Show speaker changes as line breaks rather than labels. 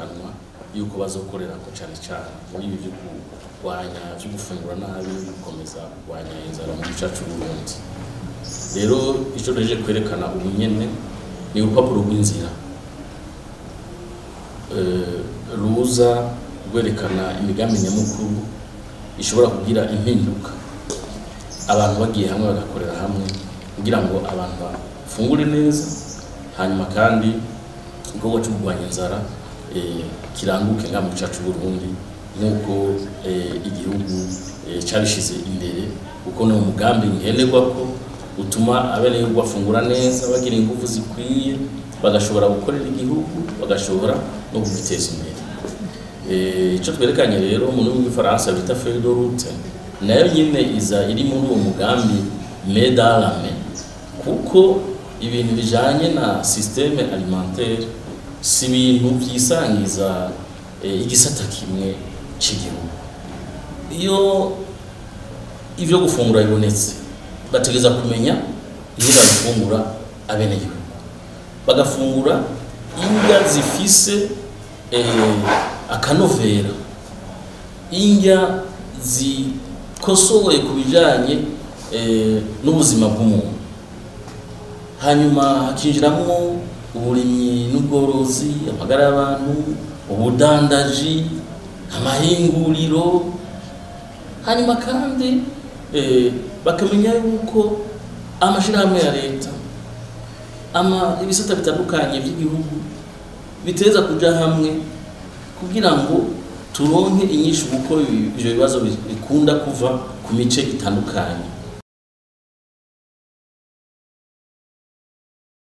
kwerekanwa yuko bazokorera ko cyane cyane muri ibi byo kurwanya byo gufungura nabi gukomeza kurwanya inzara mu gice cy'u Burundi. Rero icyo reje kwerekana ubunyene ni urupapuro rw'inzira ruza rwerekana imigambi nyamukuru ishobora kugira impinduka abantu bagiye hamwe bagakorera hamwe kugira ngo abantu bafungure neza, hanyuma kandi igikorwa cyo kurwanya inzara kiranguke nka mu gice cy'u Burundi nk'uko igihugu cyabishize imbere, kuko ni umugambi ngenderwa ko utuma abenegihugu bafungura neza bagira ingufu zikwiye bagashobora gukorera igihugu bagashobora no kugiteza imbere. Icyo twerekanye rero mu rurimi rw'igifaransa bita feuille de route nayo nyine iza iri muri uwo mugambi medalame, kuko ibintu bijanye na systeme alimentaire si ibintu byisangiza igisata kimwe cy'igihugu. Iyo ivyo gufungura bibonetse bategeza kumenya niba gufungura abenegihugu bagafungura indya zifise akanovera, indya zikosowe ku bijanye n'ubuzima bw'umuntu, hanyuma hakinjiramo uburimyi n'ubworozi, amagara y'abantu, ubudandaji, amahinguriro, hanyuma kandi bakamenya yuko amashirahamwe ya leta ibisata bitandukanye by'igihugu biteza kuja hamwe kugira ngo turonke inyishu, kuko ivyo bibazo bikunda kuva ku mice itandukanye.